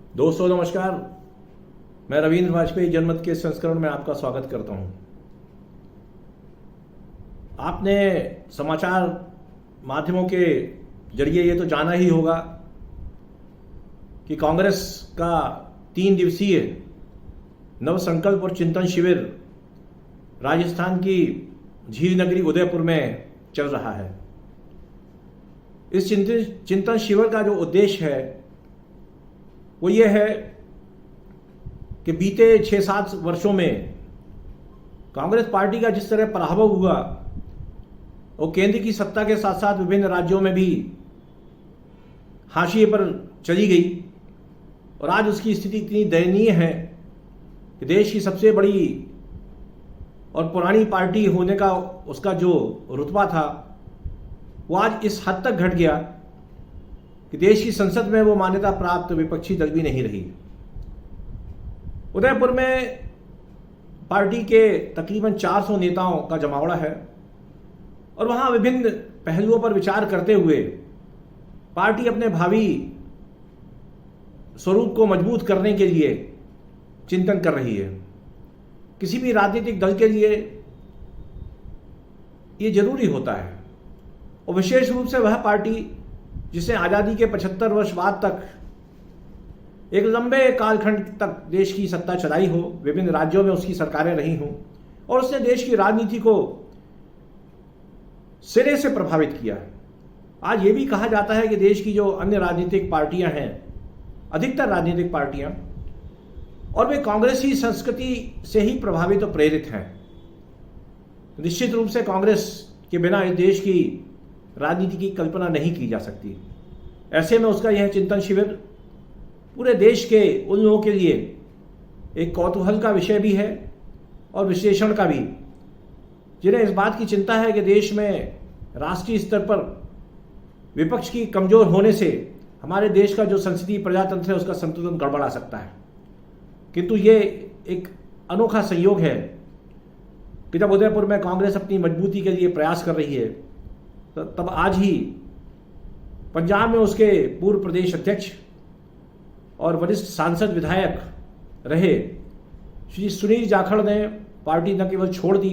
दोस्तों नमस्कार। मैं रविंद्र वाजपेयी जनमत के संस्करण में आपका स्वागत करता हूं। आपने समाचार माध्यमों के जरिए ये तो जाना ही होगा कि कांग्रेस का 3 दिवसीय नवसंकल्प और चिंतन शिविर राजस्थान की झील नगरी उदयपुर में चल रहा है। इस चिंतन शिविर का जो उद्देश्य है वो ये है कि बीते 6-7 वर्षों में कांग्रेस पार्टी का जिस तरह पराभव हुआ और केंद्र की सत्ता के साथ साथ विभिन्न राज्यों में भी हाशिए पर चली गई और आज उसकी स्थिति इतनी दयनीय है कि देश की सबसे बड़ी और पुरानी पार्टी होने का उसका जो रुतबा था वो आज इस हद तक घट गया कि देश की संसद में वो मान्यता प्राप्त विपक्षी दल भी नहीं रही। उदयपुर में पार्टी के तकरीबन 400 नेताओं का जमावड़ा है और वहां विभिन्न पहलुओं पर विचार करते हुए पार्टी अपने भावी स्वरूप को मजबूत करने के लिए चिंतन कर रही है। किसी भी राजनीतिक दल के लिए ये जरूरी होता है और विशेष रूप से वह पार्टी जिसने आज़ादी के 75 वर्ष बाद तक एक लंबे कालखंड तक देश की सत्ता चलाई हो, विभिन्न राज्यों में उसकी सरकारें रही हों और उसने देश की राजनीति को सिरे से प्रभावित किया। आज ये भी कहा जाता है कि देश की जो अन्य राजनीतिक पार्टियां हैं, अधिकतर राजनीतिक पार्टियां, और वे कांग्रेसी संस्कृति से ही प्रभावित और प्रेरित हैं। निश्चित रूप से कांग्रेस के बिना इस देश की राजनीति की कल्पना नहीं की जा सकती। ऐसे में उसका यह चिंतन शिविर पूरे देश के उन लोगों के लिए एक कौतूहल का विषय भी है और विश्लेषण का भी, जिन्हें इस बात की चिंता है कि देश में राष्ट्रीय स्तर पर विपक्ष की कमजोर होने से हमारे देश का जो संसदीय प्रजातंत्र है उसका संतुलन गड़बड़ा सकता है। किंतु ये एक अनोखा संयोग है कि जब उदयपुर में कांग्रेस अपनी मजबूती के लिए प्रयास कर रही है तब आज ही पंजाब में उसके पूर्व प्रदेश अध्यक्ष और वरिष्ठ सांसद विधायक रहे श्री सुनील जाखड़ ने पार्टी न केवल छोड़ दी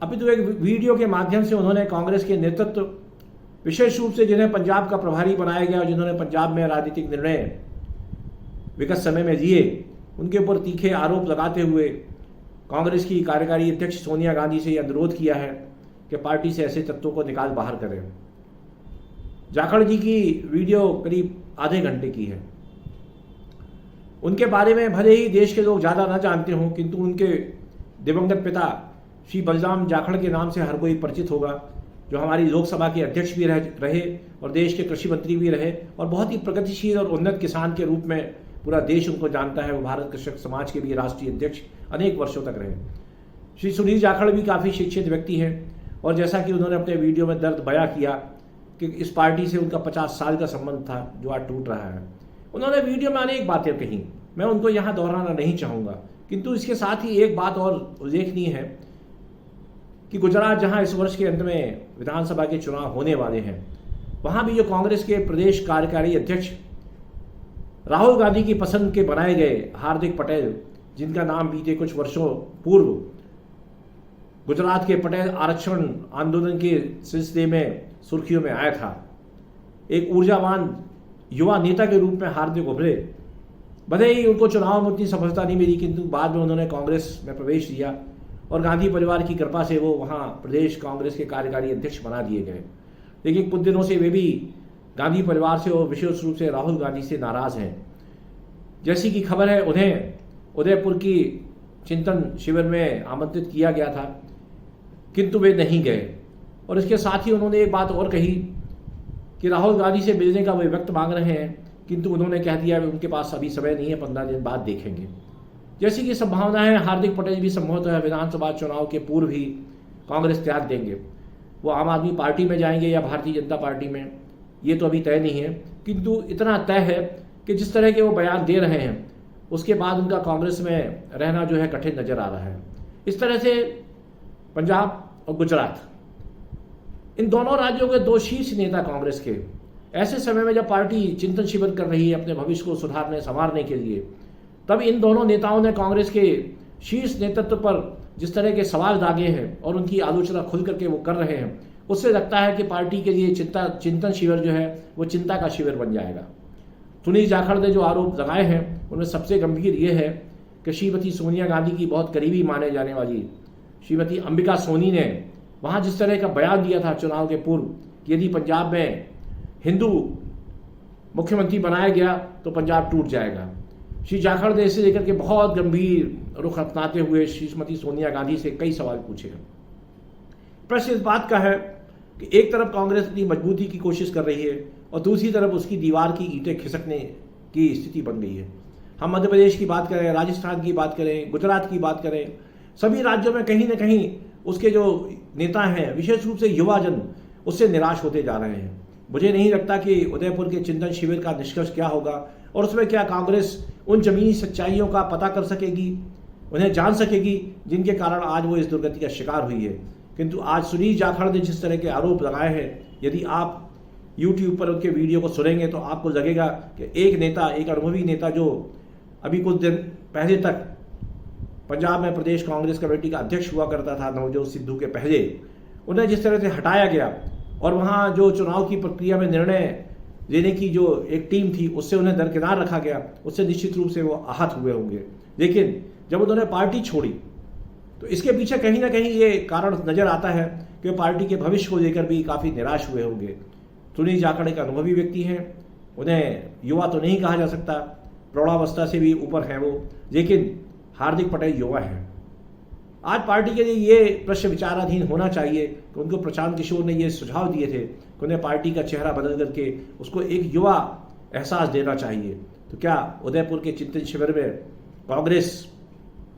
अपितु एक वीडियो के माध्यम से उन्होंने कांग्रेस के नेतृत्व, विशेष रूप से जिन्हें पंजाब का प्रभारी बनाया गया और जिन्होंने पंजाब में राजनीतिक निर्णय विगत समय में लिए, उनके ऊपर तीखे आरोप लगाते हुए कांग्रेस की कार्यकारी अध्यक्ष सोनिया गांधी से यह अनुरोध किया है कि पार्टी से ऐसे तत्वों को निकाल बाहर करें। जाखड़ जी की वीडियो करीब आधे घंटे की है। उनके बारे में भले ही देश के लोग ज़्यादा न जानते हों, किंतु उनके दिवंगत पिता श्री बलराम जाखड़ के नाम से हर कोई परिचित होगा, जो हमारी लोकसभा के अध्यक्ष भी रहे और देश के कृषि मंत्री भी रहे और बहुत ही प्रगतिशील और उन्नत किसान के रूप में पूरा देश उनको जानता है। वो भारत कृषक समाज के भी राष्ट्रीय अध्यक्ष अनेक वर्षों तक रहे। श्री सुनील जाखड़ भी काफ़ी शिक्षित व्यक्ति हैं और जैसा कि उन्होंने अपने वीडियो में दर्द बयां किया कि इस पार्टी से उनका 50 साल का संबंध था जो आज टूट रहा है। उन्होंने वीडियो में अनेक बातें कही, मैं उनको यहाँ दोहराना नहीं चाहूँगा, किंतु इसके साथ ही एक बात और उल्लेखनीय है कि गुजरात, जहाँ इस वर्ष के अंत में विधानसभा के चुनाव होने वाले हैं, वहाँ भी जो कांग्रेस के प्रदेश कार्यकारी अध्यक्ष राहुल गांधी की पसंद के बनाए गए हार्दिक पटेल, जिनका नाम बीते कुछ वर्षों पूर्व गुजरात के पटेल आरक्षण आंदोलन के सिलसिले में सुर्खियों में आया था, एक ऊर्जावान युवा नेता के रूप में हार्दिक उभरे। भले ही उनको चुनाव में उतनी सफलता नहीं मिली, किंतु बाद में उन्होंने कांग्रेस में प्रवेश किया और गांधी परिवार की कृपा से वो वहाँ प्रदेश कांग्रेस के कार्यकारी अध्यक्ष बना दिए गए। लेकिन कुछ दिनों से वे भी गांधी परिवार से और विशेष रूप से राहुल गांधी से नाराज हैं। जैसी कि खबर है, उन्हें उदयपुर की चिंतन शिविर में आमंत्रित किया गया था, किंतु वे नहीं गए। और इसके साथ ही उन्होंने एक बात और कही कि राहुल गांधी से मिलने का वे वक्त मांग रहे हैं, किंतु उन्होंने कह दिया उनके पास अभी समय नहीं है, 15 दिन बाद देखेंगे। जैसी कि संभावना है हार्दिक पटेल भी संभवतः विधानसभा चुनाव के पूर्व ही कांग्रेस त्याग देंगे। वो आम आदमी पार्टी में जाएंगे या भारतीय जनता पार्टी में, ये तो अभी तय नहीं है, किंतु इतना तय है कि जिस तरह के वो बयान दे रहे हैं उसके बाद उनका कांग्रेस में रहना जो है कठिन नजर आ रहा है। इस तरह से पंजाब और गुजरात, इन दोनों राज्यों के 2 शीर्ष नेता कांग्रेस के ऐसे समय में जब पार्टी चिंतन शिविर कर रही है अपने भविष्य को सुधारने संवारने के लिए, तब इन दोनों नेताओं ने कांग्रेस के शीर्ष नेतृत्व पर जिस तरह के सवाल दागे हैं और उनकी आलोचना खुल करके वो कर रहे हैं, उससे लगता है कि पार्टी के लिए चिंतन शिविर जो है वो चिंता का शिविर बन जाएगा। सुनील जाखड़ ने जो आरोप लगाए हैं उनमें सबसे गंभीर ये है कि श्रीमती सोनिया गांधी की बहुत करीबी माने जाने वाली श्रीमती अंबिका सोनी ने वहाँ जिस तरह का बयान दिया था चुनाव के पूर्व कि यदि पंजाब में हिंदू मुख्यमंत्री बनाया गया तो पंजाब टूट जाएगा। श्री जाखड़ ने इसे लेकर के बहुत गंभीर रुख अपनाते हुए श्रीमती सोनिया गांधी से कई सवाल पूछे। प्रश्न इस बात का है कि एक तरफ कांग्रेस अपनी मजबूती की कोशिश कर रही है और दूसरी तरफ उसकी दीवार की ईंटें खिसकने की स्थिति बन गई है। हम मध्य प्रदेश की बात करें, राजस्थान की बात करें, गुजरात की बात करें, सभी राज्यों में कहीं ना कहीं उसके जो नेता हैं, विशेष रूप से युवाजन, उससे निराश होते जा रहे हैं। मुझे नहीं लगता कि उदयपुर के चिंतन शिविर का निष्कर्ष क्या होगा और उसमें क्या कांग्रेस उन जमीनी सच्चाइयों का पता कर सकेगी, उन्हें जान सकेगी जिनके कारण आज वो इस दुर्गति का शिकार हुई है। किंतु आज सुनील जाखड़ ने जिस तरह के आरोप लगाए हैं, यदि आप YouTube पर उनके वीडियो को सुनेंगे तो आपको लगेगा कि एक नेता, एक अनुभवी नेता जो अभी कुछ दिन पहले तक पंजाब में प्रदेश कांग्रेस कमेटी का अध्यक्ष हुआ करता था, नवजोत सिद्धू के पहले, उन्हें जिस तरह से हटाया गया और वहाँ जो चुनाव की प्रक्रिया में निर्णय लेने की जो एक टीम थी उससे उन्हें दरकिनार रखा गया, उससे निश्चित रूप से वो आहत हुए होंगे। लेकिन जब उन्होंने पार्टी छोड़ी तो इसके पीछे कहीं ना कहीं ये कारण नजर आता है कि पार्टी के भविष्य को लेकर भी काफ़ी निराश हुए होंगे। सुनील जाखड़ एक अनुभवी व्यक्ति हैं, उन्हें युवा तो नहीं कहा जा सकता, प्रौढ़ावस्था से भी ऊपर हैं वो, लेकिन हार्दिक पटेल युवा हैं। आज पार्टी के लिए ये प्रश्न विचाराधीन होना चाहिए कि उनको प्रशांत किशोर ने ये सुझाव दिए थे कि उन्हें पार्टी का चेहरा बदल करके उसको एक युवा एहसास देना चाहिए। तो क्या उदयपुर के चिंतन शिविर में कांग्रेस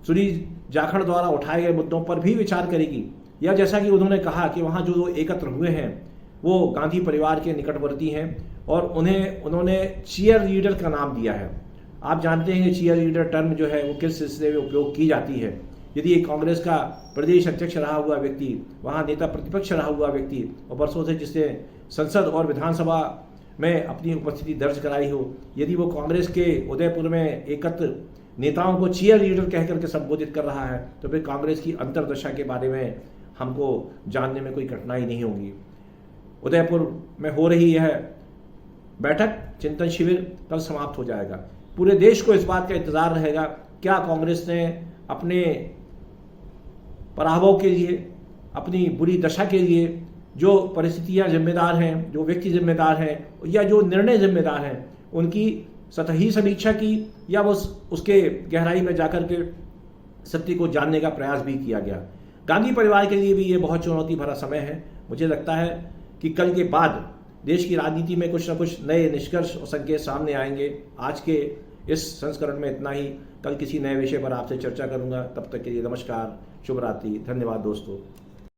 सुनील जाखड़ द्वारा उठाए गए मुद्दों पर भी विचार करेगी, या जैसा कि उन्होंने कहा कि वहाँ जो लोग एकत्र हुए हैं वो गांधी परिवार के निकटवर्ती हैं और उन्होंने चीयर लीडर का नाम दिया है। आप जानते हैं कि चीयर लीडर टर्म जो है वो किस सिलसिले में उपयोग की जाती है। यदि एक कांग्रेस का प्रदेश अध्यक्ष रहा हुआ व्यक्ति, वहाँ नेता प्रतिपक्ष रहा हुआ व्यक्ति और बरसों से जिसने संसद और विधानसभा में अपनी उपस्थिति दर्ज कराई हो, यदि वो कांग्रेस के उदयपुर में एकत्र नेताओं को चीयर लीडर कह करके संबोधित कर रहा है, तो फिर कांग्रेस की अंतर्दशा के बारे में हमको जानने में कोई कठिनाई नहीं होगी। उदयपुर में हो रही यह बैठक, चिंतन शिविर कल समाप्त हो जाएगा। पूरे देश को इस बात का इंतजार रहेगा क्या कांग्रेस ने अपने पराभव के लिए, अपनी बुरी दशा के लिए जो परिस्थितियां जिम्मेदार हैं, जो व्यक्ति जिम्मेदार हैं या जो निर्णय जिम्मेदार हैं, उनकी सतही समीक्षा की या वो उसके गहराई में जाकर के सत्य को जानने का प्रयास भी किया गया। गांधी परिवार के लिए भी ये बहुत चुनौती भरा समय है। मुझे लगता है कि कल के बाद देश की राजनीति में कुछ न कुछ नए निष्कर्ष और संकेत सामने आएंगे। आज के इस संस्करण में इतना ही। कल किसी नए विषय पर आपसे चर्चा करूंगा। तब तक के लिए नमस्कार, शुभ रात्रि, धन्यवाद दोस्तों।